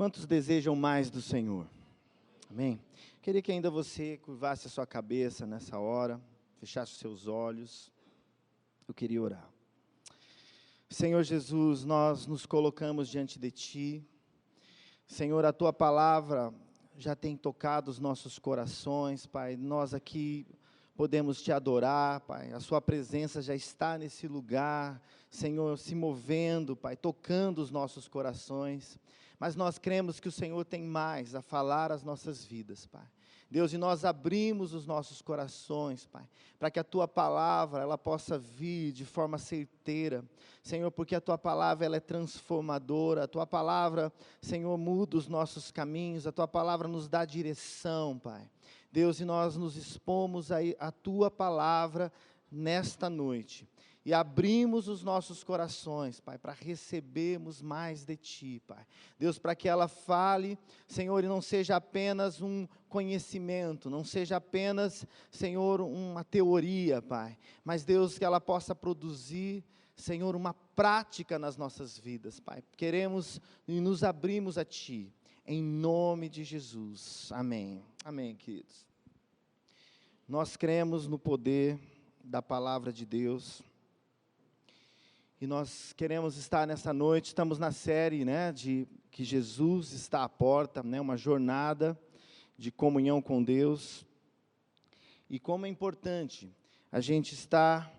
Quantos desejam mais do Senhor? Amém? Queria que ainda você curvasse a sua cabeça nessa hora, fechasse os seus olhos. Eu queria orar. Senhor Jesus, nós nos colocamos diante de Ti. Senhor, a Tua palavra já tem tocado os nossos corações, Pai. Nós aqui podemos Te adorar, Pai. A Sua presença já está nesse lugar, Senhor, se movendo, Pai, tocando os nossos corações. Mas nós cremos que o Senhor tem mais a falar às nossas vidas, Pai. Deus, e nós abrimos os nossos corações, Pai, para que a Tua palavra, ela possa vir de forma certeira, Senhor, porque a Tua palavra, ela é transformadora, a Tua palavra, Senhor, muda os nossos caminhos, a Tua palavra nos dá direção, Pai. Deus, e nós nos expomos a Tua palavra nesta noite, e abrimos os nossos corações, Pai, para recebermos mais de Ti, Pai. Deus, para que ela fale, Senhor, e não seja apenas um conhecimento, não seja apenas, Senhor, uma teoria, Pai, mas, Deus, que ela possa produzir, Senhor, uma prática nas nossas vidas, Pai. Queremos e nos abrimos a Ti, em nome de Jesus. Amém. Amém, queridos. Nós cremos no poder da palavra de Deus. E nós queremos estar nessa noite, estamos na série, de que Jesus está à porta, uma jornada de comunhão com Deus. E como é importante a gente estar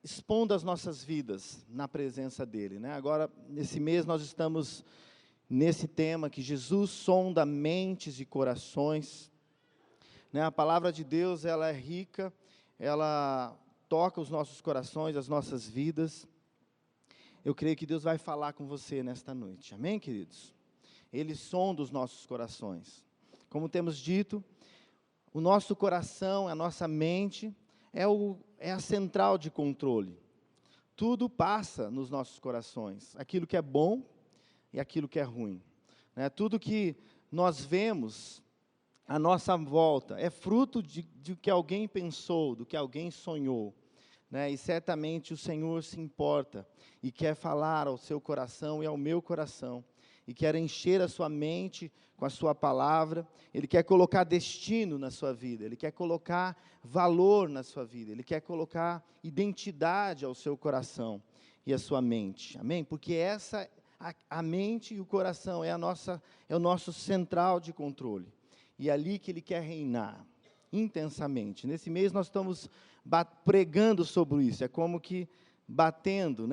expondo as nossas vidas na presença dEle. Agora, nesse mês, nós estamos nesse tema que Jesus sonda mentes e corações. A palavra de Deus, ela é rica, ela toca os nossos corações, as nossas vidas. Eu creio que Deus vai falar com você nesta noite. Amém, queridos? Ele sonda os nossos corações. Como temos dito, o nosso coração, a nossa mente, é a central de controle. Tudo passa nos nossos corações. Aquilo que é bom e aquilo que é ruim. Tudo que nós vemos à nossa volta é fruto de que alguém pensou, do que alguém sonhou. E certamente o Senhor se importa e quer falar ao seu coração e ao meu coração, e quer encher a sua mente com a sua palavra. Ele quer colocar destino na sua vida, Ele quer colocar valor na sua vida, Ele quer colocar identidade ao seu coração e à sua mente, amém? Porque a mente e o coração é o nosso central de controle, e é ali que Ele quer reinar intensamente. Nesse mês nós estamos pregando sobre isso, é como que batendo,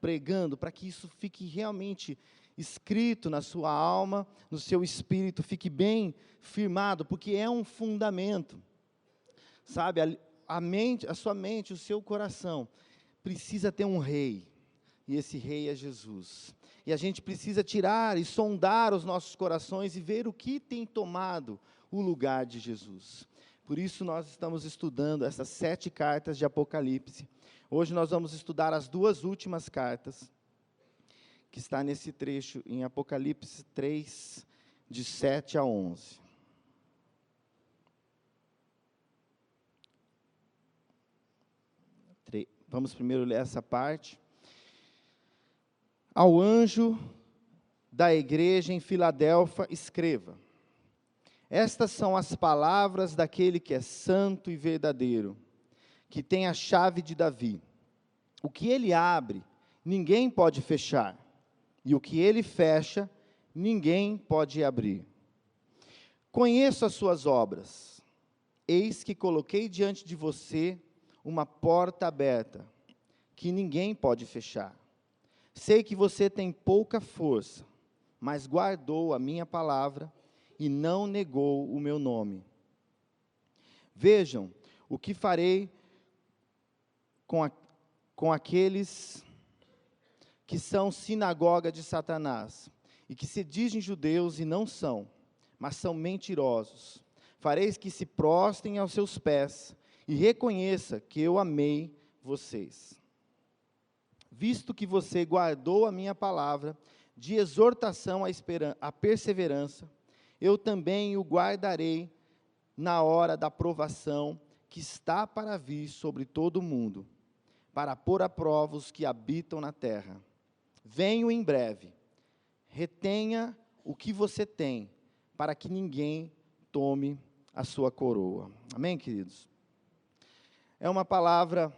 pregando, para que isso fique realmente escrito na sua alma, no seu espírito, fique bem firmado, porque é um fundamento, sabe, a sua mente, o seu coração, precisa ter um rei, e esse rei é Jesus, e a gente precisa tirar e sondar os nossos corações, e ver o que tem tomado o lugar de Jesus. Por isso nós estamos estudando essas 7 cartas de Apocalipse. Hoje nós vamos estudar as 2 últimas cartas, que está nesse trecho em Apocalipse 3, de 7 a 11. Vamos primeiro ler essa parte. Ao anjo da igreja em Filadélfia, escreva: estas são as palavras daquele que é santo e verdadeiro, que tem a chave de Davi. O que ele abre, ninguém pode fechar, e o que ele fecha, ninguém pode abrir. Conheço as suas obras. Eis que coloquei diante de você uma porta aberta, que ninguém pode fechar. Sei que você tem pouca força, mas guardou a minha palavra e não negou o meu nome. Vejam o que farei com aqueles que são sinagoga de Satanás, e que se dizem judeus e não são, mas são mentirosos. Fareis que se prostrem aos seus pés, e reconheça que eu amei vocês. Visto que você guardou a minha palavra, de exortação à perseverança, eu também o guardarei na hora da provação que está para vir sobre todo o mundo, para pôr à prova os que habitam na terra. Venho em breve. retenha o que você tem, para que ninguém tome a sua coroa. Amém, queridos? É uma palavra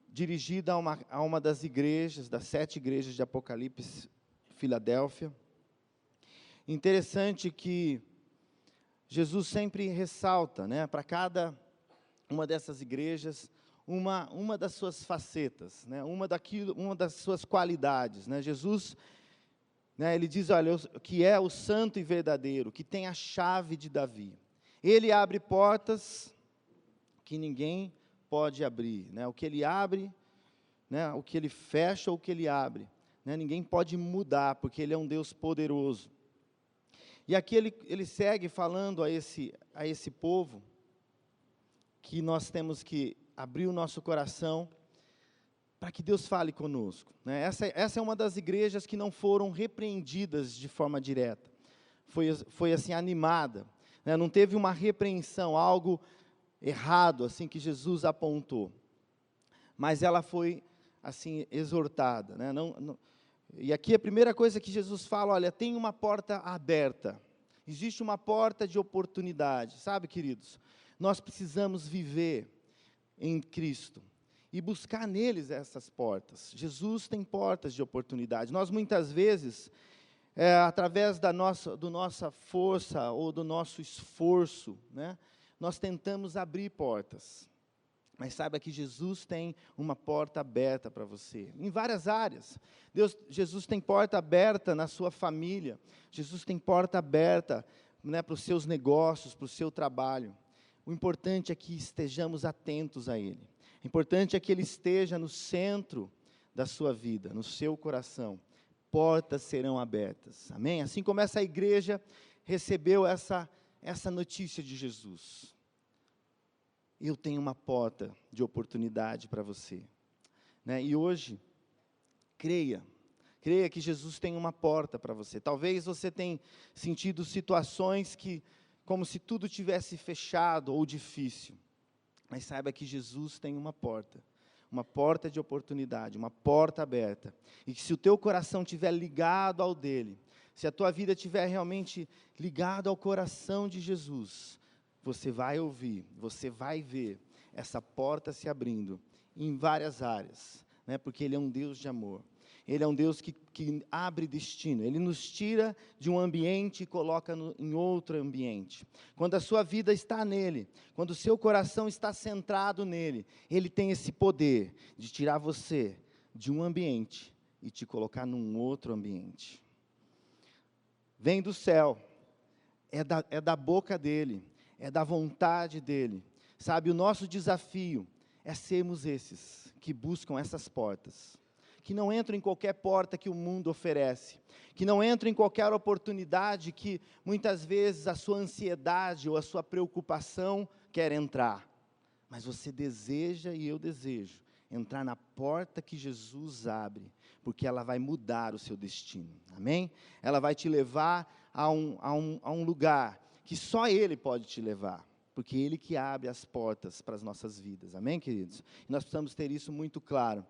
dirigida a uma das igrejas, das 7 igrejas de Apocalipse, Filadélfia. Interessante que Jesus sempre ressalta, né, para cada uma dessas igrejas, uma das suas facetas, né, uma das suas qualidades, né. Jesus, né, ele diz, olha, que é o santo e verdadeiro, que tem a chave de Davi. Ele abre portas que ninguém pode abrir, né, o que ele abre, né, o que ele fecha ou o que ele abre, né, ninguém pode mudar, porque ele é um Deus poderoso. E aqui ele segue falando a esse povo, que nós temos que abrir o nosso coração, para que Deus fale conosco, né? Essa é uma das igrejas que não foram repreendidas de forma direta, foi assim, animada, né? Não teve uma repreensão, algo errado, assim, que Jesus apontou, mas ela foi, assim, exortada, né? E aqui a primeira coisa que Jesus fala, olha, tem uma porta aberta, existe uma porta de oportunidade, sabe, queridos? Nós precisamos viver em Cristo e buscar neles essas portas. Jesus tem portas de oportunidade. Nós muitas vezes, através da nossa força ou do nosso esforço, né, nós tentamos abrir portas. Mas saiba que Jesus tem uma porta aberta para você, em várias áreas. Jesus tem porta aberta na sua família, Jesus tem porta aberta, né, para os seus negócios, para o seu trabalho. O importante é que estejamos atentos a Ele. O importante é que Ele esteja no centro da sua vida, no seu coração. Portas serão abertas, amém? Assim como essa igreja recebeu essa notícia de Jesus. Eu tenho uma porta de oportunidade para você, né? E hoje, creia que Jesus tem uma porta para você. Talvez você tenha sentido situações como se tudo tivesse fechado ou difícil, mas saiba que Jesus tem uma porta de oportunidade, uma porta aberta, e que se o teu coração estiver ligado ao dele, se a tua vida estiver realmente ligada ao coração de Jesus, você vai ouvir, você vai ver essa porta se abrindo em várias áreas, né? Porque Ele é um Deus de amor. Ele é um Deus que abre destino. Ele nos tira de um ambiente e coloca em outro ambiente. Quando a sua vida está nele, quando o seu coração está centrado nele, Ele tem esse poder de tirar você de um ambiente e te colocar num outro ambiente. Vem do céu, é da boca dele, é da vontade dele. Sabe, o nosso desafio é sermos esses que buscam essas portas, que não entram em qualquer porta que o mundo oferece, que não entram em qualquer oportunidade que muitas vezes a sua ansiedade ou a sua preocupação quer entrar, mas você deseja e eu desejo entrar na porta que Jesus abre, porque ela vai mudar o seu destino, amém? Ela vai te levar a um lugar que só Ele pode te levar, porque Ele que abre as portas para as nossas vidas, amém, queridos? E nós precisamos ter isso muito claro.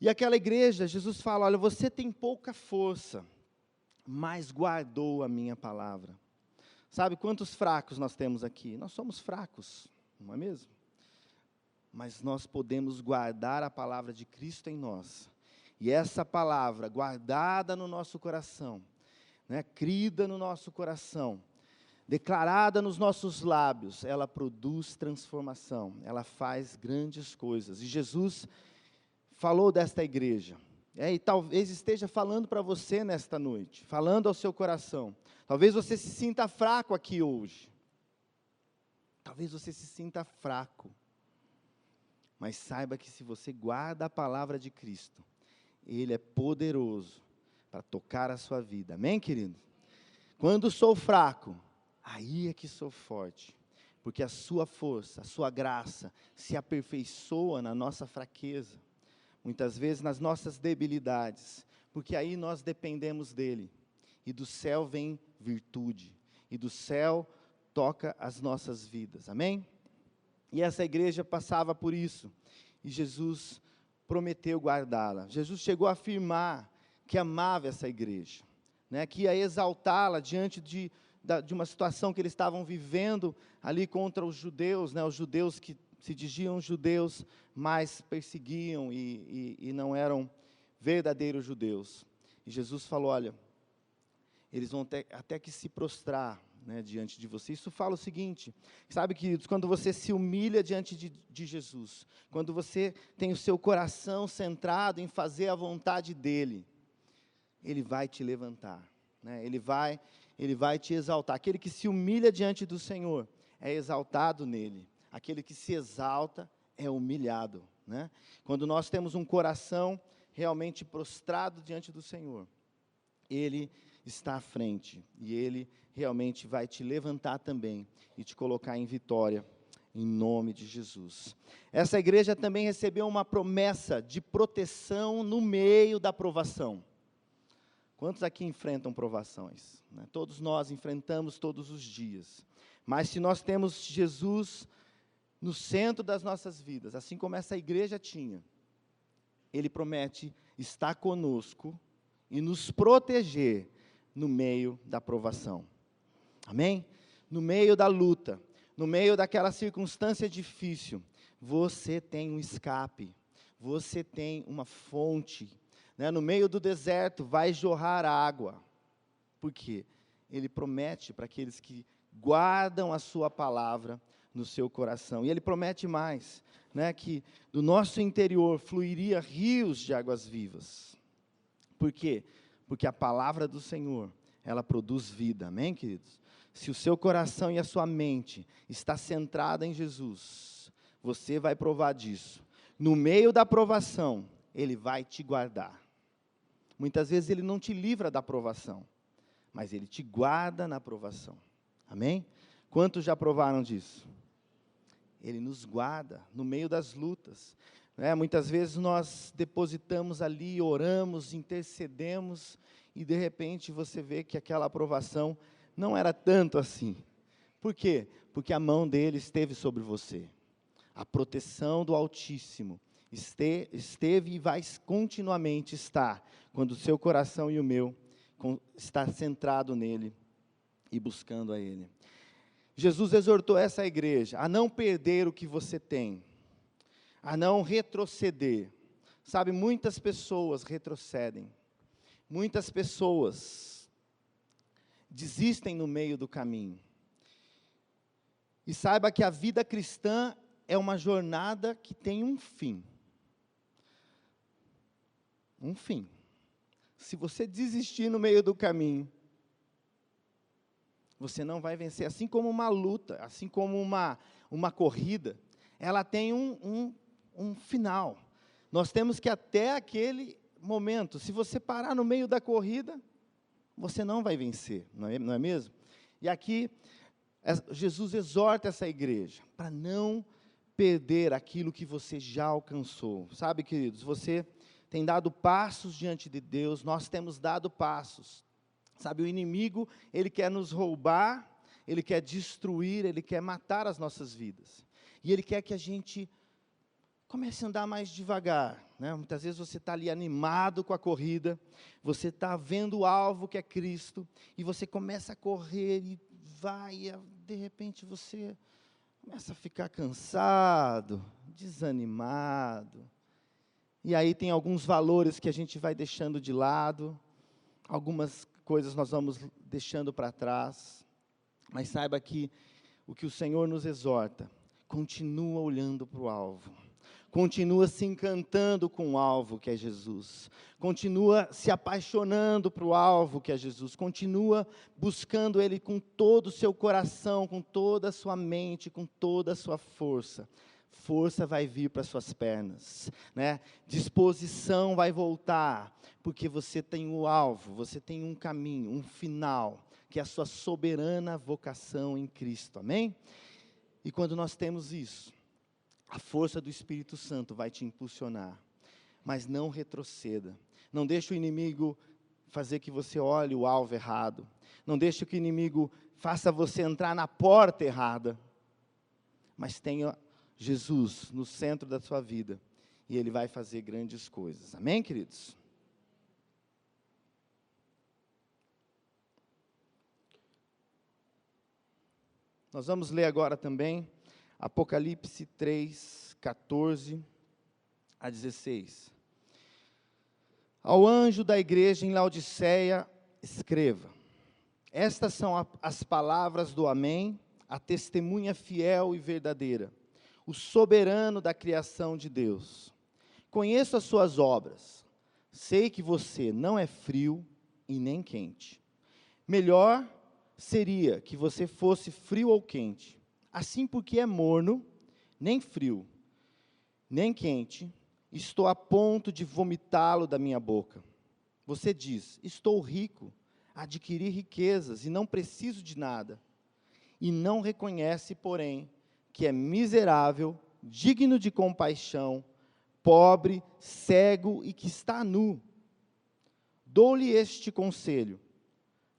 E aquela igreja, Jesus fala, olha, você tem pouca força, mas guardou a minha palavra. Sabe quantos fracos nós temos aqui? Nós somos fracos, não é mesmo? Mas nós podemos guardar a palavra de Cristo em nós. E essa palavra, guardada no nosso coração, né, crida no nosso coração, declarada nos nossos lábios, ela produz transformação, ela faz grandes coisas. E Jesus falou desta igreja, e talvez esteja falando para você nesta noite, falando ao seu coração. Talvez você se sinta fraco aqui hoje, talvez você se sinta fraco, mas saiba que se você guarda a palavra de Cristo, Ele é poderoso para tocar a sua vida, amém, querido? Quando sou fraco, aí é que sou forte, porque a sua força, a sua graça se aperfeiçoa na nossa fraqueza, muitas vezes nas nossas debilidades, porque aí nós dependemos dEle, e do céu vem virtude, e do céu toca as nossas vidas, amém? E essa igreja passava por isso, e Jesus prometeu guardá-la. Jesus chegou a afirmar que amava essa igreja, né, que ia exaltá-la diante de uma situação que eles estavam vivendo ali contra os judeus, né, os judeus que se diziam judeus, mas perseguiam e não eram verdadeiros judeus. E Jesus falou, olha, eles vão até que se prostrar, né, diante de você. Isso fala o seguinte, sabe, queridos, quando você se humilha diante de Jesus, quando você tem o seu coração centrado em fazer a vontade dEle, Ele vai te levantar, né, Ele vai te exaltar. Aquele que se humilha diante do Senhor é exaltado nele. Aquele que se exalta é humilhado, né? Quando nós temos um coração realmente prostrado diante do Senhor, Ele está à frente, e Ele realmente vai te levantar também, e te colocar em vitória, em nome de Jesus. Essa igreja também recebeu uma promessa de proteção no meio da provação. Quantos aqui enfrentam provações, né? Todos nós enfrentamos todos os dias, mas se nós temos Jesus no centro das nossas vidas, assim como essa igreja tinha, Ele promete estar conosco e nos proteger no meio da provação. Amém? No meio da luta, no meio daquela circunstância difícil, você tem um escape, você tem uma fonte, né? No meio do deserto vai jorrar água. Por quê? Ele promete para aqueles que guardam a sua palavra no seu coração. E Ele promete mais, né, que do nosso interior fluiria rios de águas vivas. Por quê? Porque a palavra do Senhor, ela produz vida, amém, queridos? Se o seu coração e a sua mente está centrada em Jesus, você vai provar disso. No meio da provação, Ele vai te guardar. Muitas vezes Ele não te livra da provação, mas Ele te guarda na provação, amém? Quantos já provaram disso? Ele nos guarda no meio das lutas, né? Muitas vezes nós depositamos ali, oramos, intercedemos, e de repente você vê que aquela aprovação não era tanto assim. Por quê? Porque a mão dele esteve sobre você. A proteção do Altíssimo esteve e vai continuamente estar, quando o seu coração e o meu está centrado nele e buscando a Ele. Jesus exortou essa igreja a não perder o que você tem, a não retroceder. Sabe, muitas pessoas retrocedem, muitas pessoas desistem no meio do caminho. E saiba que a vida cristã é uma jornada que tem um fim. Um fim. Se você desistir no meio do caminho, você não vai vencer. Assim como uma luta, assim como uma corrida, ela tem um final. Nós temos que até aquele momento, se você parar no meio da corrida, você não vai vencer, não é mesmo? E aqui, Jesus exorta essa igreja para não perder aquilo que você já alcançou. Sabe, queridos, você tem dado passos diante de Deus, nós temos dado passos. Sabe, o inimigo, ele quer nos roubar, ele quer destruir, ele quer matar as nossas vidas. E ele quer que a gente comece a andar mais devagar, né? Muitas vezes você está ali animado com a corrida, você está vendo o alvo que é Cristo, e você começa a correr e vai, de repente você começa a ficar cansado, desanimado. E aí tem alguns valores que a gente vai deixando de lado, algumas coisas nós vamos deixando para trás, mas saiba que o que o Senhor nos exorta, continua olhando para o alvo, continua se encantando com o alvo que é Jesus, continua se apaixonando para o alvo que é Jesus, continua buscando Ele com todo o seu coração, com toda a sua mente, com toda a sua força. Força vai vir para as suas pernas, né? Disposição vai voltar, porque você tem o alvo, você tem um caminho, um final, que é a sua soberana vocação em Cristo, amém? E quando nós temos isso, a força do Espírito Santo vai te impulsionar, mas não retroceda, não deixe o inimigo fazer que você olhe o alvo errado, não deixe que o inimigo faça você entrar na porta errada, mas tenha Jesus no centro da sua vida, e Ele vai fazer grandes coisas, amém, queridos? Nós vamos ler agora também Apocalipse 3, 14 a 16. Ao anjo da igreja em Laodiceia, escreva: estas são as palavras do Amém, a testemunha fiel e verdadeira, o soberano da criação de Deus. Conheço as suas obras, sei que você não é frio e nem quente. Melhor seria que você fosse frio ou quente. Assim, porque é morno, nem frio, nem quente, estou a ponto de vomitá-lo da minha boca. Você diz: estou rico, adquiri riquezas e não preciso de nada. E não reconhece, porém, que é miserável, digno de compaixão, pobre, cego e que está nu. Dou-lhe este conselho: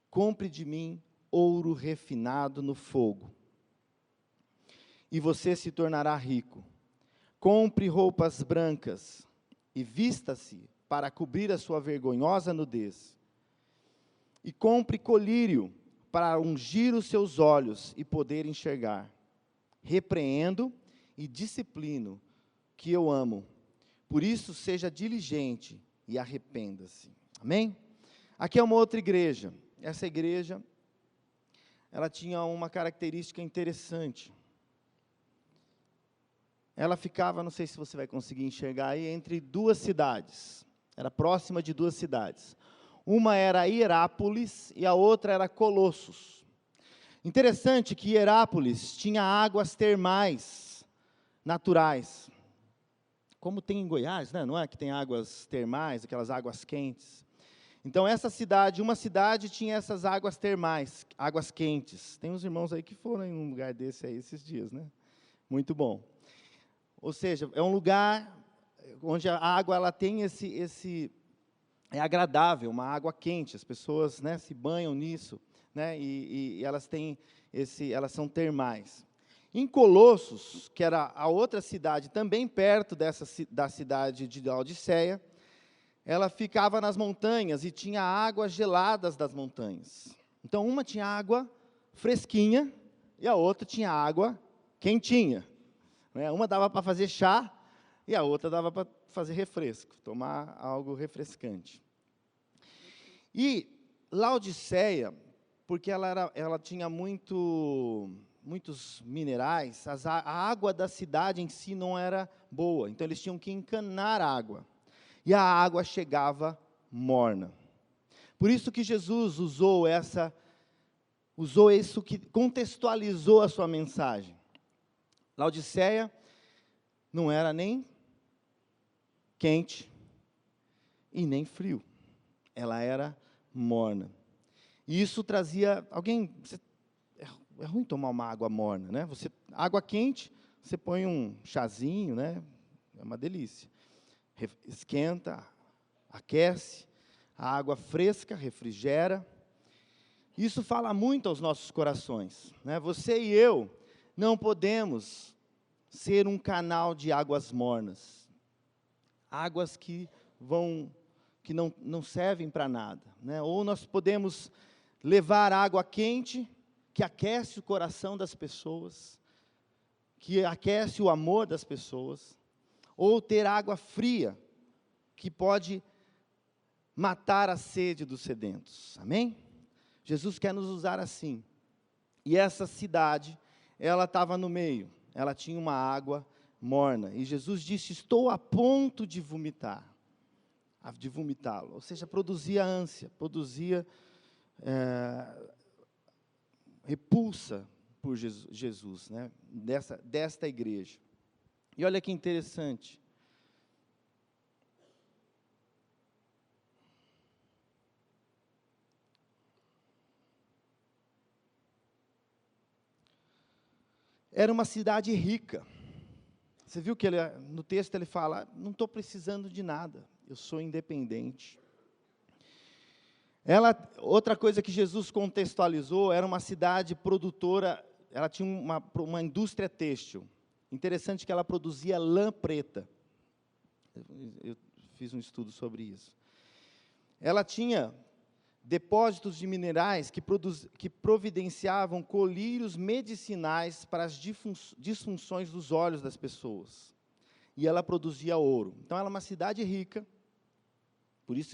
compre de mim ouro refinado no fogo, e você se tornará rico. Compre roupas brancas e vista-se para cobrir a sua vergonhosa nudez. E compre colírio para ungir os seus olhos e poder enxergar. Repreendo e disciplino, que eu amo. Por isso, seja diligente e arrependa-se. Amém? Aqui é uma outra igreja. Essa igreja, ela tinha uma característica interessante. Ela ficava, não sei se você vai conseguir enxergar aí, entre duas cidades. Era próxima de duas cidades. Uma era Hierápolis e a outra era Colossos. Interessante que Hierápolis tinha águas termais naturais. Como tem em Goiás, né? Não é que tem águas termais, aquelas águas quentes. Então, essa cidade, uma cidade tinha essas águas termais, águas quentes. Tem uns irmãos aí que foram em um lugar desse aí esses dias, né? Muito bom. Ou seja, é um lugar onde a água ela tem é agradável, uma água quente. As pessoas, né, se banham nisso, né? E elas têm elas são termais. Em Colossos, que era a outra cidade, também perto da cidade de Laodiceia, ela ficava nas montanhas e tinha águas geladas das montanhas. Então, uma tinha água fresquinha e a outra tinha água quentinha. Né? Uma dava para fazer chá e a outra dava para fazer refresco, tomar algo refrescante. E Laodiceia, porque ela tinha muitos minerais, a água da cidade em si não era boa, então eles tinham que encanar a água. E a água chegava morna. Por isso que Jesus usou isso que contextualizou a sua mensagem. Laodiceia não era nem quente e nem frio. Ela era morna. E isso trazia... É ruim tomar uma água morna, né? Água quente, você põe um chazinho, né? É uma delícia. Esquenta, aquece, a água fresca refrigera. Isso fala muito aos nossos corações, né? Você e eu não podemos ser um canal de águas mornas, águas que não servem para nada, né? Ou nós podemos levar água quente, que aquece o coração das pessoas, que aquece o amor das pessoas, ou ter água fria, que pode matar a sede dos sedentos. Amém? Jesus quer nos usar assim. E essa cidade, ela estava no meio, ela tinha uma água morna. E Jesus disse: estou a ponto de vomitá-lo. Ou seja, produzia ânsia, produzia repulsa por Jesus, né? Desta igreja. E olha que interessante. Era uma cidade rica. Você viu que no texto ele fala: não estou precisando de nada, eu sou independente. Outra coisa que Jesus contextualizou, era uma cidade produtora, ela tinha uma indústria têxtil. Interessante que ela produzia lã preta. Eu fiz um estudo sobre isso. Ela tinha depósitos de minerais que providenciavam colírios medicinais para as disfunções dos olhos das pessoas. E ela produzia ouro. Então, ela é uma cidade rica. Por isso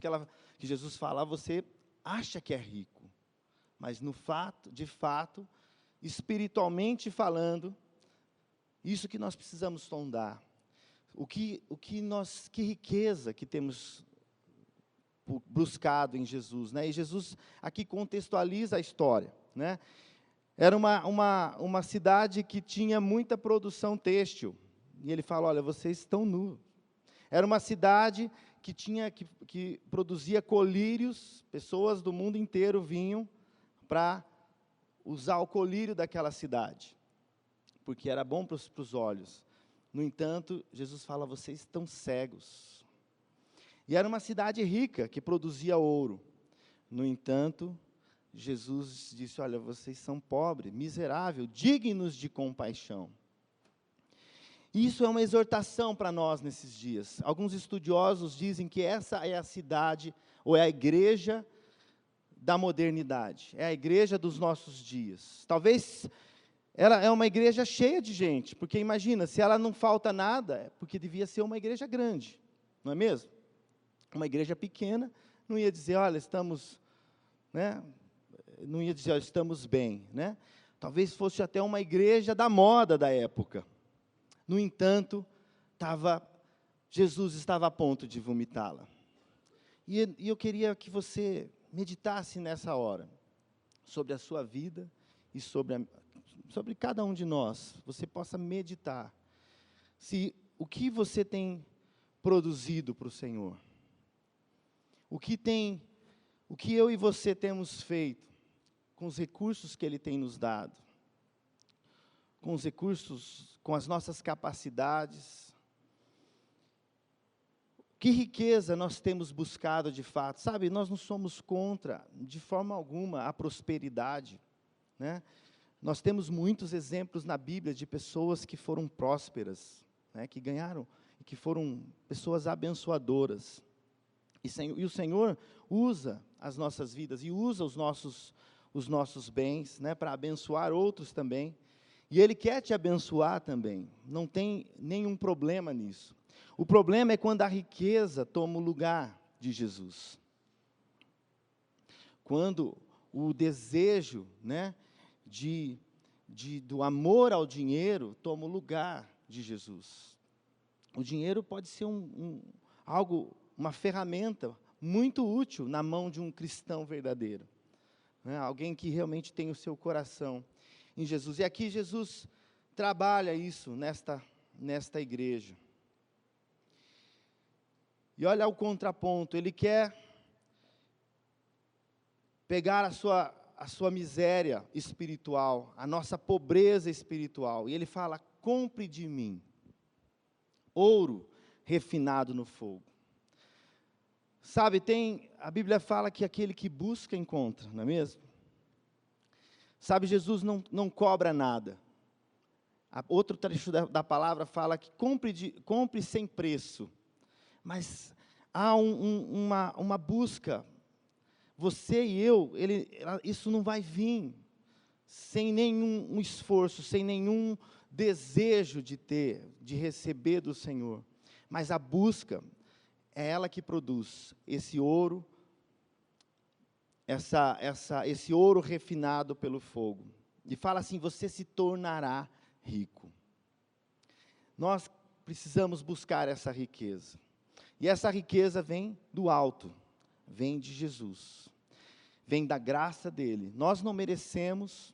que Jesus fala, você acha que é rico. Mas, de fato, espiritualmente falando, isso que nós precisamos sondar. Que riqueza que temos buscado em Jesus, né? E Jesus aqui contextualiza a história, né? Era uma cidade que tinha muita produção têxtil, e ele fala, olha, vocês estão nus. Era uma cidade que produzia colírios, pessoas do mundo inteiro vinham para usar o colírio daquela cidade, porque era bom para os olhos. No entanto, Jesus fala, vocês estão cegos. E era uma cidade rica, que produzia ouro. No entanto, Jesus disse, olha, vocês são pobres, miseráveis, dignos de compaixão. Isso é uma exortação para nós nesses dias. Alguns estudiosos dizem que essa é a cidade, ou é a igreja da modernidade. É a igreja dos nossos dias. Talvez ela é uma igreja cheia de gente, porque imagina, se ela não falta nada, é porque devia ser uma igreja grande, não é mesmo? Uma igreja pequena não ia dizer, olha, estamos, né? Não ia dizer, olha, estamos bem, né? Talvez fosse até uma igreja da moda da época. No entanto, Jesus estava a ponto de vomitá-la. E eu queria que você meditasse nessa hora, sobre a sua vida e sobre cada um de nós. Você possa meditar. O que você tem produzido para o Senhor? O que eu e você temos feito com os recursos que Ele tem nos dado? Com os recursos, com as nossas capacidades? Que riqueza nós temos buscado de fato? Sabe, nós não somos contra, de forma alguma, a prosperidade, né? Nós temos muitos exemplos na Bíblia de pessoas que foram prósperas, né, que ganharam, e que foram pessoas abençoadoras. E o Senhor usa as nossas vidas, e usa os nossos bens, né, para abençoar outros também. E Ele quer te abençoar também, não tem nenhum problema nisso. O problema é quando a riqueza toma o lugar de Jesus. Quando o desejo, né, do amor ao dinheiro toma o lugar de Jesus. O dinheiro pode ser uma ferramenta muito útil na mão de um cristão verdadeiro, né? Alguém que realmente tem o seu coração em Jesus. E aqui Jesus trabalha isso nesta igreja. E olha o contraponto, Ele quer pegar a sua miséria espiritual, a nossa pobreza espiritual, e Ele fala, compre de mim ouro refinado no fogo. Sabe, a Bíblia fala que aquele que busca, encontra, não é mesmo? Sabe, Jesus não cobra nada. Outro trecho da palavra fala que compre sem preço. Mas há uma busca. Você e eu, isso não vai vir sem nenhum esforço, sem nenhum desejo de receber do Senhor. Mas a busca é ela que produz esse ouro, esse ouro refinado pelo fogo. E fala assim, você se tornará rico. Nós precisamos buscar essa riqueza. E essa riqueza vem do alto, vem de Jesus, vem da graça dEle. Nós não merecemos,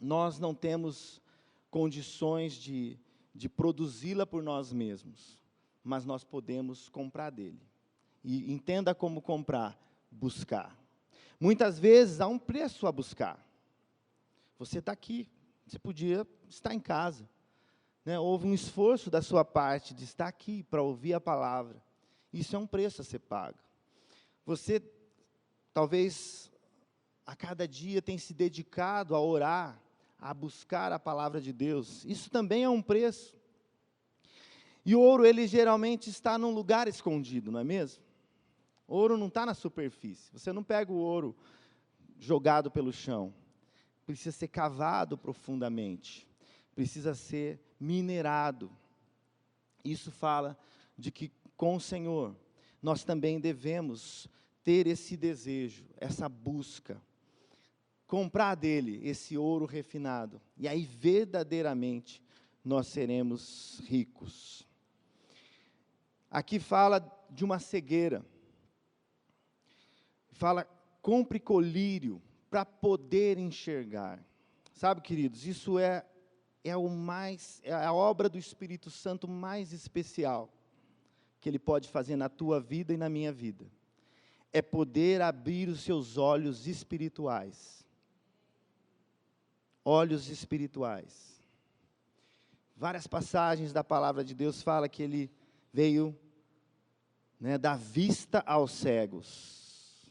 nós não temos condições de produzi-la por nós mesmos, mas nós podemos comprar dEle. E entenda como comprar, buscar. Muitas vezes há um preço a buscar. Você está aqui, você podia estar em casa, né? Houve um esforço da sua parte de estar aqui para ouvir a palavra. Isso é um preço a ser pago. Você, talvez, a cada dia tem se dedicado a orar, a buscar a palavra de Deus. Isso também é um preço. E o ouro, ele geralmente está num lugar escondido, não é mesmo? Ouro não está na superfície. Você não pega o ouro jogado pelo chão. Precisa ser cavado profundamente. Precisa ser minerado. Isso fala de que com o Senhor, nós também devemos ter esse desejo, essa busca. Comprar dele esse ouro refinado. E aí, verdadeiramente, nós seremos ricos. Aqui fala de uma cegueira. Fala, compre colírio para poder enxergar. Sabe, queridos, isso é a obra do Espírito Santo mais especial que ele pode fazer na tua vida e na minha vida. É poder abrir os seus olhos espirituais. Olhos espirituais. Várias passagens da palavra de Deus falam que ele veio, dar vista aos cegos.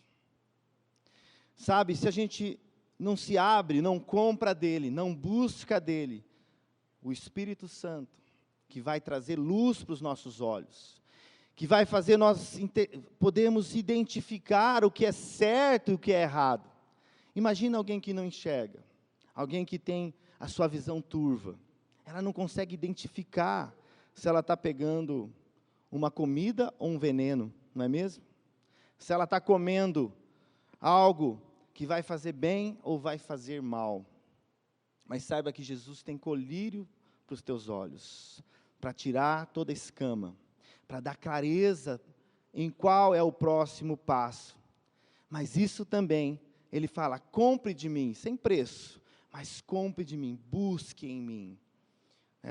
Sabe, se a gente não se abre, não compra dele, não busca dele, o Espírito Santo, que vai trazer luz para os nossos olhos, que vai fazer nós podermos identificar o que é certo e o que é errado. Imagina alguém que não enxerga. Alguém que tem a sua visão turva, ela não consegue identificar se ela está pegando uma comida ou um veneno, não é mesmo? Se ela está comendo algo que vai fazer bem ou vai fazer mal. Mas saiba que Jesus tem colírio para os teus olhos, para tirar toda a escama, para dar clareza em qual é o próximo passo. Mas isso também, ele fala, compre de mim, sem preço. Mas compre de mim, busque em mim.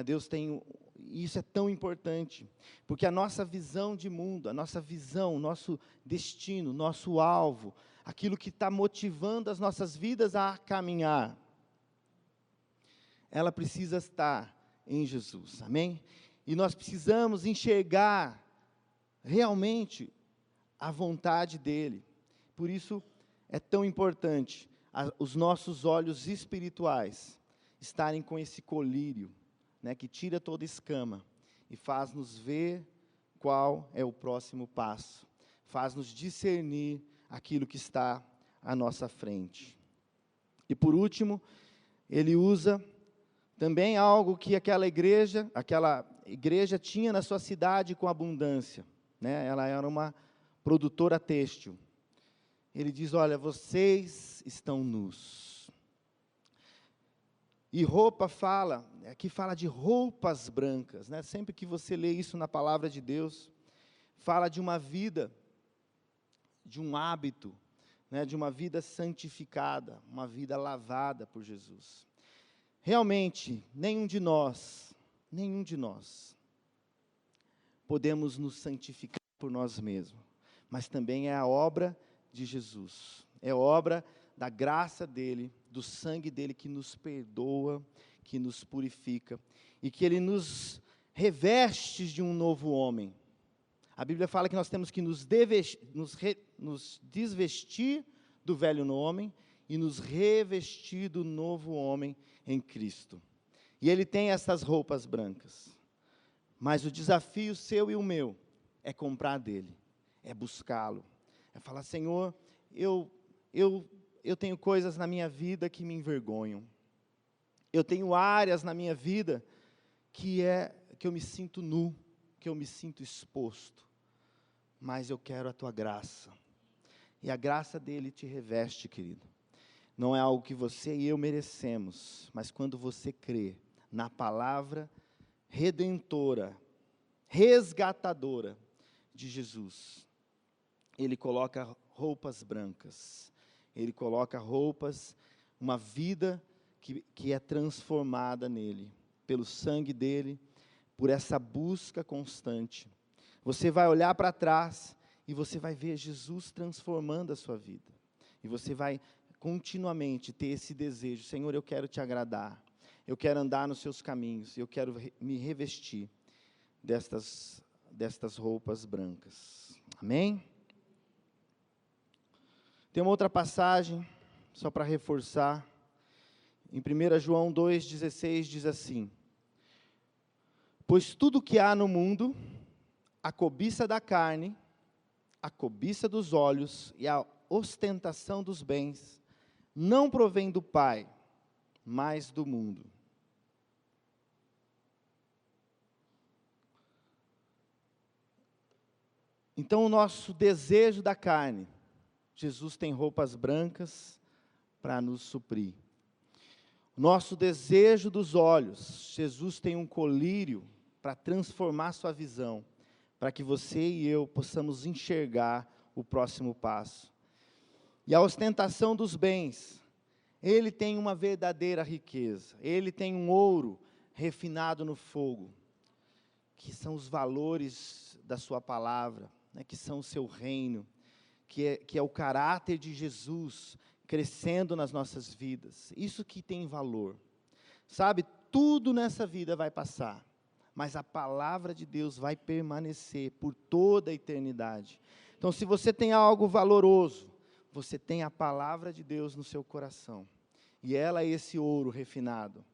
Deus tem, isso é tão importante, porque a nossa visão de mundo, a nossa visão, nosso destino, nosso alvo, aquilo que está motivando as nossas vidas a caminhar, ela precisa estar em Jesus, amém? E nós precisamos enxergar realmente a vontade dEle. Por isso é tão importante os nossos olhos espirituais estarem com esse colírio, que tira toda escama e faz-nos ver qual é o próximo passo, faz-nos discernir aquilo que está à nossa frente. E por último, ele usa também algo que aquela igreja tinha na sua cidade com abundância, ela era uma produtora têxtil. Ele diz, olha, vocês estão nus. E roupa aqui fala de roupas brancas, Sempre que você lê isso na palavra de Deus, fala de uma vida, de um hábito, de uma vida santificada, uma vida lavada por Jesus. Realmente, nenhum de nós, podemos nos santificar por nós mesmos, mas também é a obra de Jesus, é obra da graça dEle, do sangue dEle que nos perdoa, que nos purifica, e que Ele nos reveste de um novo homem. A Bíblia fala que nós temos que nos desvestir do velho homem, e nos revestir do novo homem em Cristo. E Ele tem essas roupas brancas, mas o desafio seu e o meu, é comprar dEle, é buscá-lo, é falar, Senhor, eu tenho coisas na minha vida que me envergonham. Eu tenho áreas na minha vida que eu me sinto nu, que eu me sinto exposto. Mas eu quero a tua graça. E a graça dele te reveste, querido. Não é algo que você e eu merecemos, mas quando você crê na palavra redentora, resgatadora de Jesus, Ele coloca roupas brancas, Ele coloca uma vida que é transformada nele, pelo sangue dele, por essa busca constante. Você vai olhar para trás e você vai ver Jesus transformando a sua vida. E você vai continuamente ter esse desejo, Senhor, eu quero te agradar, eu quero andar nos seus caminhos, eu quero me revestir destas roupas brancas. Amém? Tem uma outra passagem, só para reforçar, em 1 João 2,16 diz assim, pois tudo que há no mundo, a cobiça da carne, a cobiça dos olhos e a ostentação dos bens não provém do Pai, mas do mundo. Então, o nosso desejo da carne, Jesus tem roupas brancas para nos suprir. Nosso desejo dos olhos, Jesus tem um colírio para transformar sua visão, para que você e eu possamos enxergar o próximo passo. E a ostentação dos bens, ele tem uma verdadeira riqueza, ele tem um ouro refinado no fogo, que são os valores da sua palavra, né, que são o seu reino, que é o caráter de Jesus crescendo nas nossas vidas. Isso que tem valor. Sabe, tudo nessa vida vai passar, mas a palavra de Deus vai permanecer por toda a eternidade. Então, se você tem algo valoroso, você tem a palavra de Deus no seu coração, e ela é esse ouro refinado.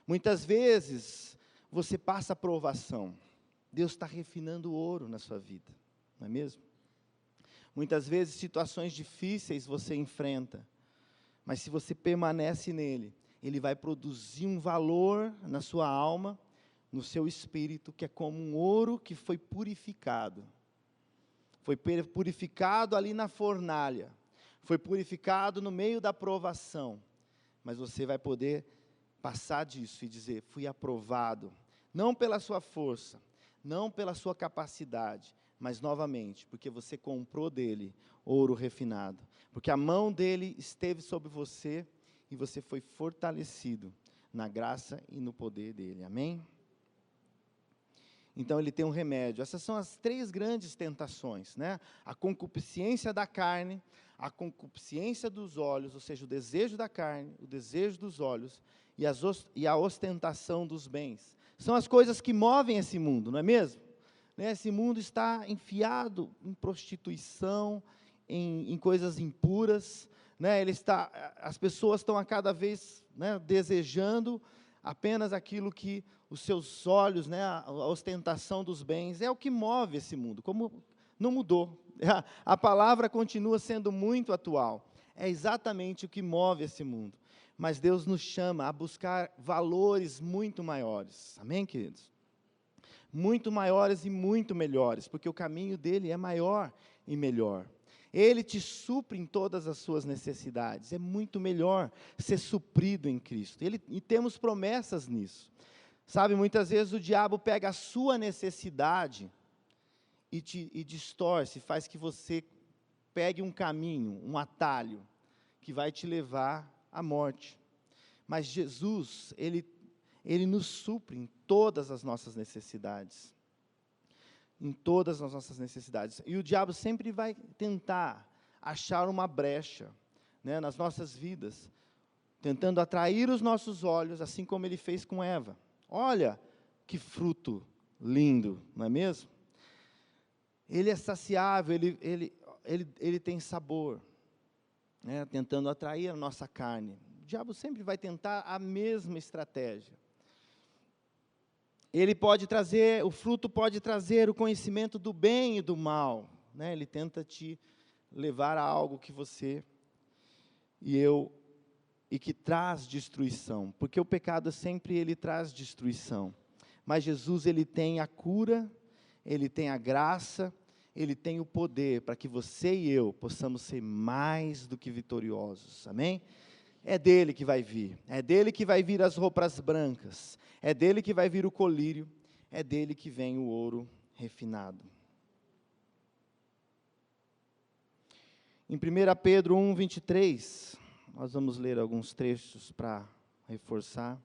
Muitas vezes, você passa provação, Deus está refinando o ouro na sua vida, não é mesmo? Muitas vezes, situações difíceis você enfrenta, mas se você permanece nele, ele vai produzir um valor na sua alma, no seu espírito, que é como um ouro que foi purificado. Foi purificado ali na fornalha, foi purificado no meio da provação, mas você vai poder passar disso e dizer, fui aprovado, não pela sua força, não pela sua capacidade, mas novamente, porque você comprou dele ouro refinado, porque a mão dele esteve sobre você, e você foi fortalecido na graça e no poder dele, amém? Então, ele tem um remédio. Essas são as 3 grandes tentações, né? A concupiscência da carne, a concupiscência dos olhos, ou seja, o desejo da carne, o desejo dos olhos, e a ostentação dos bens. São as coisas que movem esse mundo, não é mesmo? Né? Esse mundo está enfiado em prostituição, em coisas impuras, né? As pessoas estão a cada vez, né, desejando apenas aquilo que os seus olhos, né, a ostentação dos bens, é o que move esse mundo, como não mudou. A palavra continua sendo muito atual, é exatamente o que move esse mundo. Mas Deus nos chama a buscar valores muito maiores, amém, queridos? Muito maiores e muito melhores, porque o caminho dele é maior e melhor. Ele te supre em todas as suas necessidades. É muito melhor ser suprido em Cristo. E temos promessas nisso. Sabe, muitas vezes o diabo pega a sua necessidade e distorce, faz que você pegue um caminho, um atalho, que vai te levar à morte. Mas Jesus, Ele nos supre em todas as nossas necessidades. Em todas as nossas necessidades. E o diabo sempre vai tentar achar uma brecha, né, nas nossas vidas, tentando atrair os nossos olhos, assim como ele fez com Eva. Olha que fruto lindo, não é mesmo? Ele é saciável, ele tem sabor, né, tentando atrair a nossa carne. O diabo sempre vai tentar a mesma estratégia. O fruto pode trazer o conhecimento do bem e do mal, né? Ele tenta te levar a algo que você e que traz destruição, porque o pecado sempre ele traz destruição, mas Jesus ele tem a cura, ele tem a graça, ele tem o poder para que você e eu possamos ser mais do que vitoriosos, amém? É dele que vai vir, as roupas brancas, é dele que vai vir o colírio, é dele que vem o ouro refinado. Em 1 Pedro 1:23, nós vamos ler alguns trechos para reforçar.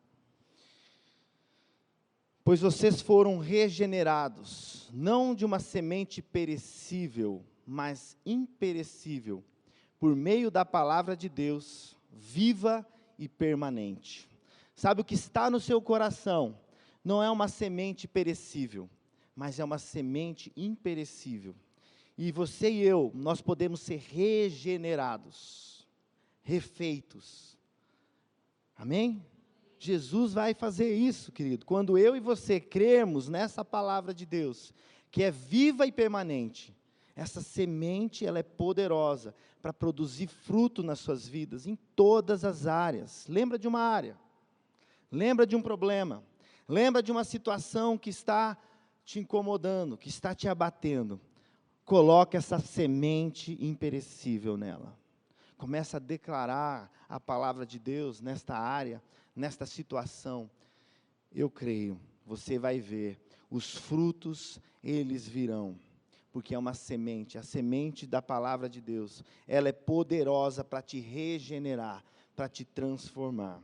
Pois vocês foram regenerados, não de uma semente perecível, mas imperecível, por meio da palavra de Deus, viva e permanente. Sabe, o que está no seu coração não é uma semente perecível, mas é uma semente imperecível. E você e eu, nós podemos ser regenerados, refeitos. Amém? Jesus vai fazer isso, querido. Quando eu e você crermos nessa palavra de Deus, que é viva e permanente, Essa semente, ela é poderosa para produzir fruto nas suas vidas, em todas as áreas. Lembra de uma área, lembra de um problema, lembra de uma situação que está te incomodando, que está te abatendo. Coloque essa semente imperecível nela. Começa a declarar a palavra de Deus nesta área, nesta situação. Eu creio, você vai ver, os frutos, eles virão. Porque é uma semente, a semente da palavra de Deus. Ela é poderosa para te regenerar, para te transformar.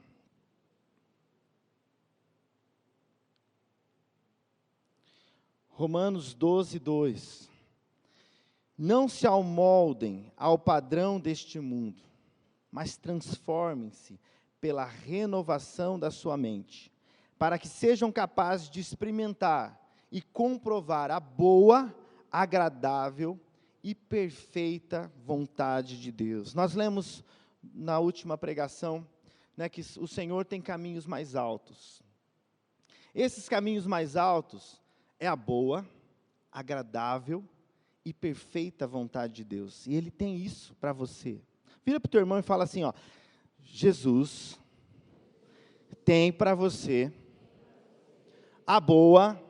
Romanos 12, 2. Não se amoldem ao padrão deste mundo, mas transformem-se pela renovação da sua mente, para que sejam capazes de experimentar e comprovar a boa, agradável e perfeita vontade de Deus. Nós lemos na última pregação, né, que o Senhor tem caminhos mais altos. Esses caminhos mais altos é a boa, agradável e perfeita vontade de Deus. E Ele tem isso para você. Vira para o teu irmão e fala assim, ó, Jesus tem para você a boa,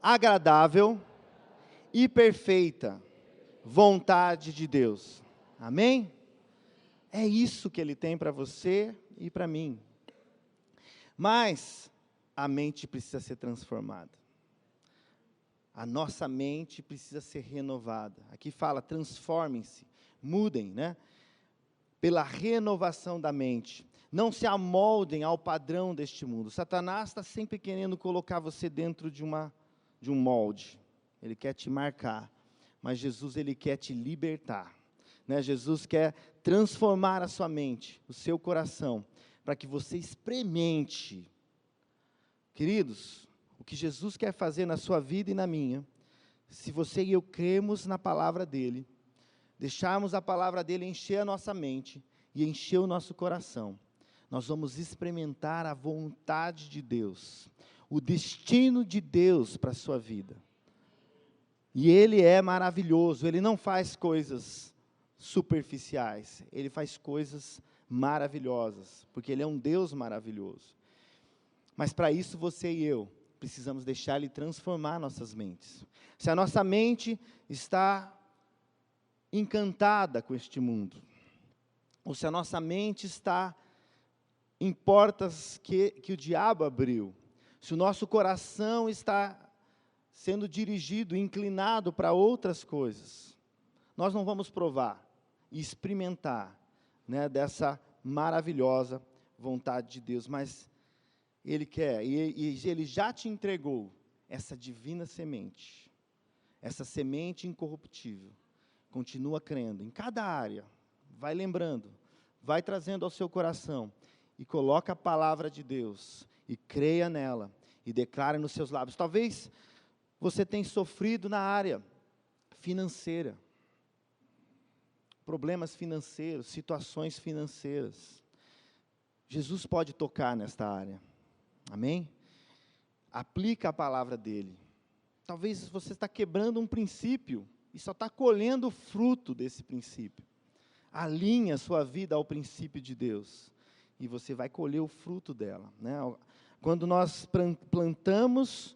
agradável e perfeita vontade de Deus. Amém? É isso que Ele tem para você e para mim. Mas a mente precisa ser transformada. A nossa mente precisa ser renovada. Aqui fala, transformem-se, mudem, né? Pela renovação da mente. Não se amoldem ao padrão deste mundo. Satanás está sempre querendo colocar você dentro de um molde. Ele quer te marcar. Mas Jesus, Ele quer te libertar. Né? Jesus quer transformar a sua mente, o seu coração, para que você experimente. Queridos, o que Jesus quer fazer na sua vida e na minha, se você e eu cremos na palavra dEle, deixarmos a palavra dEle encher a nossa mente e encher o nosso coração, nós vamos experimentar a vontade de Deus, o destino de Deus para a sua vida. E Ele é maravilhoso, Ele não faz coisas superficiais, Ele faz coisas maravilhosas, porque Ele é um Deus maravilhoso. Mas para isso você e eu precisamos deixar Ele transformar nossas mentes. Se a nossa mente está encantada com este mundo, ou se a nossa mente está em portas que o diabo abriu, se o nosso coração está sendo dirigido, inclinado para outras coisas, nós não vamos provar e experimentar, né, dessa maravilhosa vontade de Deus, mas Ele quer, e Ele já te entregou essa divina semente, essa semente incorruptível. Continua crendo, em cada área, vai lembrando, vai trazendo ao seu coração, e coloca a palavra de Deus, e creia nela, e declara nos seus lábios. Talvez você tenha sofrido na área financeira, problemas financeiros, situações financeiras. Jesus pode tocar nesta área. Amém? Aplica a palavra dEle. Talvez você está quebrando um princípio e só está colhendo o fruto desse princípio. Alinha a sua vida ao princípio de Deus e você vai colher o fruto dela, né? Quando nós plantamos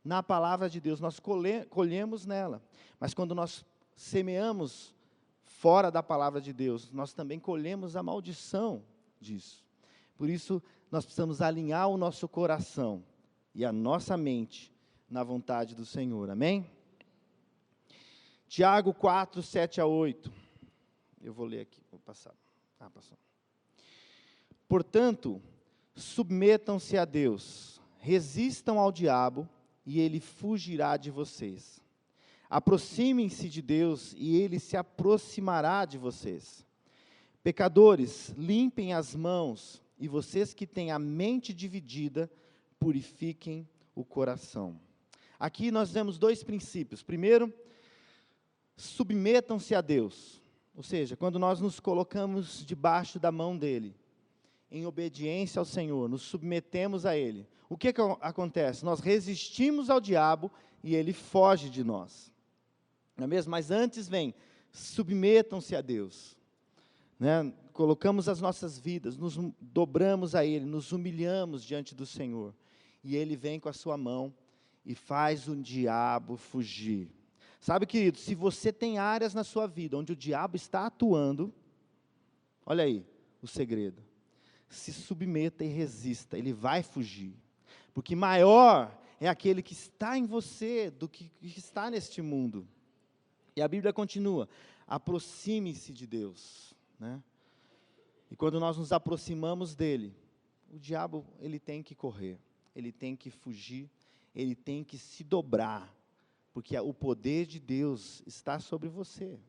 na palavra de Deus, nós colhemos nela. Mas quando nós semeamos fora da palavra de Deus, nós também colhemos a maldição disso. Por isso, nós precisamos alinhar o nosso coração e a nossa mente na vontade do Senhor. Amém? Tiago 4, 7 a 8. Eu vou ler aqui, vou passar. Passou. Portanto, submetam-se a Deus, resistam ao diabo, e ele fugirá de vocês. Aproximem-se de Deus, e ele se aproximará de vocês. Pecadores, limpem as mãos, e vocês que têm a mente dividida, purifiquem o coração. Aqui nós temos dois princípios. Primeiro, submetam-se a Deus. Ou seja, quando nós nos colocamos debaixo da mão dEle, em obediência ao Senhor, nos submetemos a Ele, o que acontece? Nós resistimos ao diabo e ele foge de nós. não é mesmo? Mas antes vem, submetam-se a Deus, né? Colocamos as nossas vidas, nos dobramos a Ele, nos humilhamos diante do Senhor, e Ele vem com a sua mão e faz o diabo fugir. Sabe, querido, se você tem áreas na sua vida onde o diabo está atuando, olha aí o segredo, se submeta e resista, ele vai fugir, porque maior é aquele que está em você do que está neste mundo. E a Bíblia continua, aproxime-se de Deus, né? E quando nós nos aproximamos dele, o diabo, ele tem que correr, ele tem que fugir, ele tem que se dobrar, porque o poder de Deus está sobre você,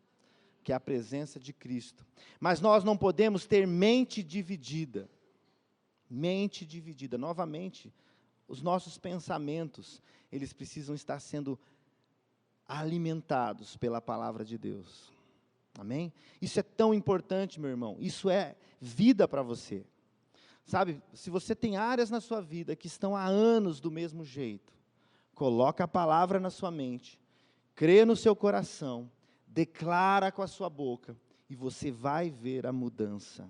que é a presença de Cristo. Mas nós não podemos ter mente dividida, novamente, os nossos pensamentos, eles precisam estar sendo alimentados pela palavra de Deus, amém? Isso é tão importante, meu irmão, isso é vida para você, sabe, se você tem áreas na sua vida que estão há anos do mesmo jeito, coloca a palavra na sua mente, crê no seu coração, declara com a sua boca, e você vai ver a mudança,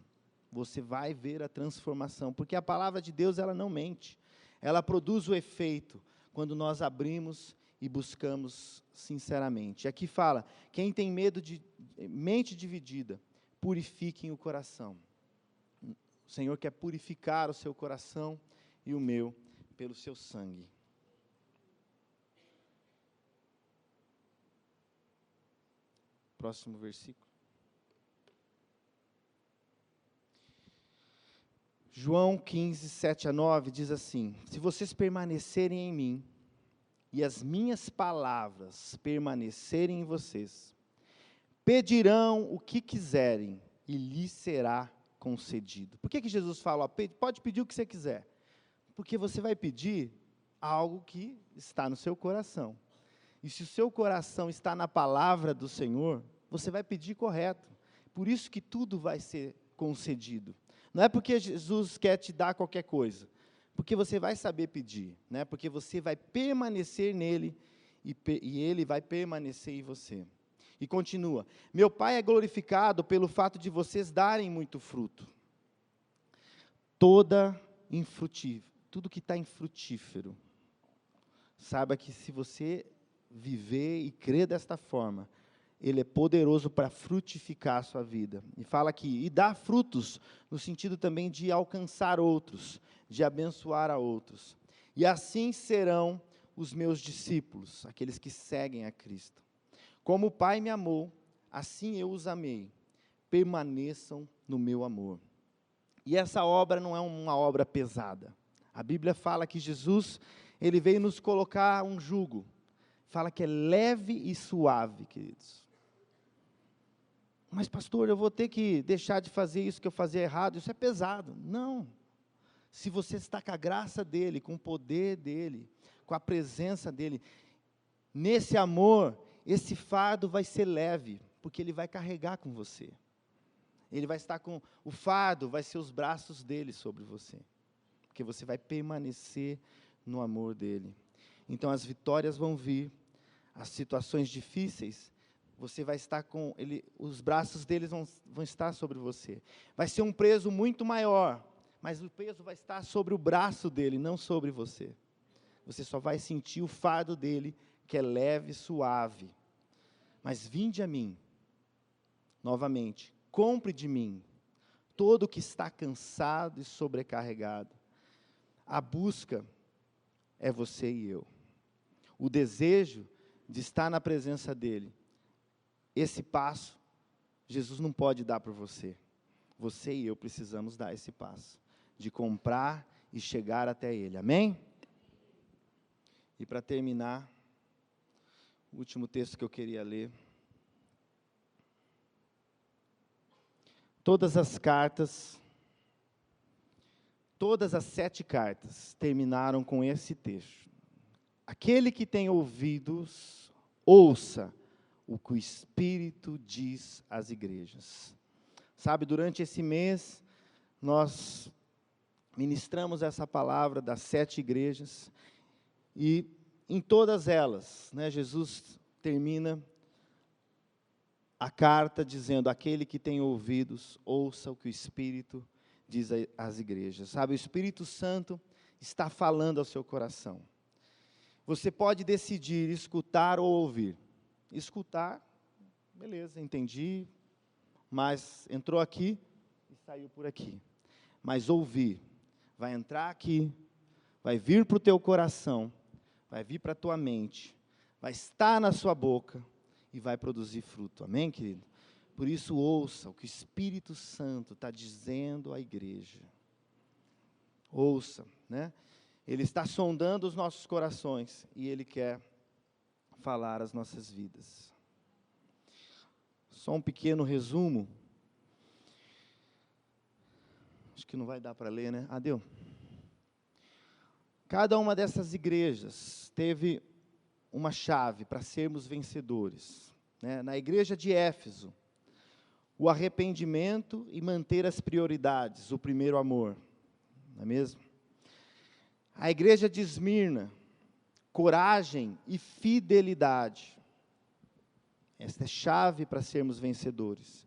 você vai ver a transformação, porque a palavra de Deus, ela não mente, ela produz o efeito, quando nós abrimos e buscamos sinceramente. Aqui fala, quem tem medo de mente dividida, purifiquem o coração. O Senhor quer purificar o seu coração e o meu, pelo seu sangue. Próximo versículo. João 15, 7-9 diz assim, se vocês permanecerem em mim, e as minhas palavras permanecerem em vocês, pedirão o que quiserem, e lhes será concedido. Por que Jesus fala, pode pedir o que você quiser? Porque você vai pedir algo que está no seu coração. E se o seu coração está na palavra do Senhor, você vai pedir correto. Por isso que tudo vai ser concedido. Não é porque Jesus quer te dar qualquer coisa, porque você vai saber pedir, né? Porque você vai permanecer nele e ele vai permanecer em você. E continua, meu Pai é glorificado pelo fato de vocês darem muito fruto. Tudo que está infrutífero, saiba que se você viver e crer desta forma, ele é poderoso para frutificar a sua vida. E fala aqui, e dar frutos, no sentido também de alcançar outros, de abençoar a outros. E assim serão os meus discípulos, aqueles que seguem a Cristo. Como o Pai me amou, assim eu os amei. Permaneçam no meu amor. E essa obra não é uma obra pesada. A Bíblia fala que Jesus, ele veio nos colocar um jugo. Fala que é leve e suave, queridos. Mas pastor, eu vou ter que deixar de fazer isso que eu fazia errado, isso é pesado. Não. Se você está com a graça dele, com o poder dele, com a presença dele, nesse amor, esse fardo vai ser leve, porque ele vai carregar com você. Ele vai estar com, o fardo vai ser os braços dele sobre você, porque você vai permanecer no amor dele. Então as vitórias vão vir, as situações difíceis, você vai estar com ele, os braços deles vão estar sobre você. Vai ser um peso muito maior, mas o peso vai estar sobre o braço dele, não sobre você. Você só vai sentir o fardo dele, que é leve e suave. Mas vinde a mim, novamente, compre de mim, todo que está cansado e sobrecarregado. A busca é você e eu. O desejo de estar na presença dele. Esse passo, Jesus não pode dar para você. Você e eu precisamos dar esse passo, de comprar e chegar até ele, amém? E para terminar, o último texto que eu queria ler. Todas as 7 cartas terminaram com esse texto. Aquele que tem ouvidos, ouça o que o Espírito diz às igrejas. Sabe, durante esse mês, nós ministramos essa palavra das 7 igrejas, e em todas elas, né, Jesus termina a carta dizendo: aquele que tem ouvidos, ouça o que o Espírito diz às igrejas. Sabe, o Espírito Santo está falando ao seu coração. Você pode decidir escutar ou ouvir. Escutar, beleza, entendi, mas entrou aqui e saiu por aqui. Mas ouvir, vai entrar aqui, vai vir para o teu coração, vai vir para a tua mente, vai estar na sua boca e vai produzir fruto. Amém, querido? Por isso, ouça o que o Espírito Santo está dizendo à igreja. Ouça, né? Ele está sondando os nossos corações e Ele quer falar às nossas vidas. Só um pequeno resumo. Acho que não vai dar para ler, né? Deu. Cada uma dessas igrejas teve uma chave para sermos vencedores, né? Na igreja de Éfeso, o arrependimento e manter as prioridades, o primeiro amor, não é mesmo? A igreja de Esmirna, coragem e fidelidade. Esta é chave para sermos vencedores.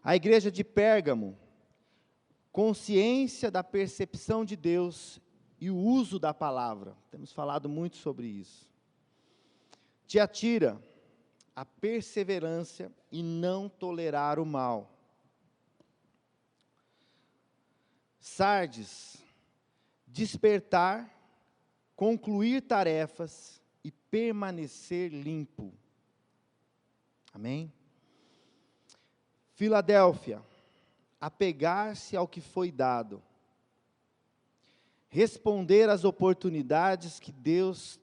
A igreja de Pérgamo, consciência da percepção de Deus e o uso da palavra. Temos falado muito sobre isso. Tiatira, a perseverança e não tolerar o mal. Sardes, despertar, concluir tarefas e permanecer limpo. Amém? Filadélfia, apegar-se ao que foi dado. Responder às oportunidades que Deus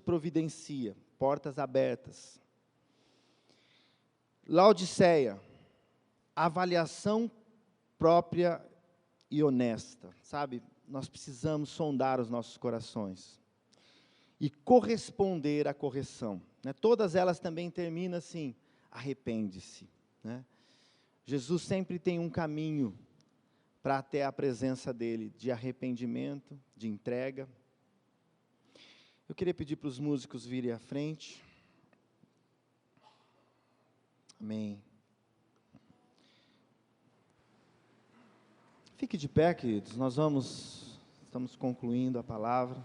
providencia, portas abertas. Laodiceia, avaliação própria e honesta, sabe? Nós precisamos sondar os nossos corações e corresponder à correção, né? Todas elas também terminam assim: arrepende-se, né? Jesus sempre tem um caminho para até a presença dele, de arrependimento, de entrega. Eu queria pedir para os músicos virem à frente. Amém. Fique de pé, queridos, estamos concluindo a palavra.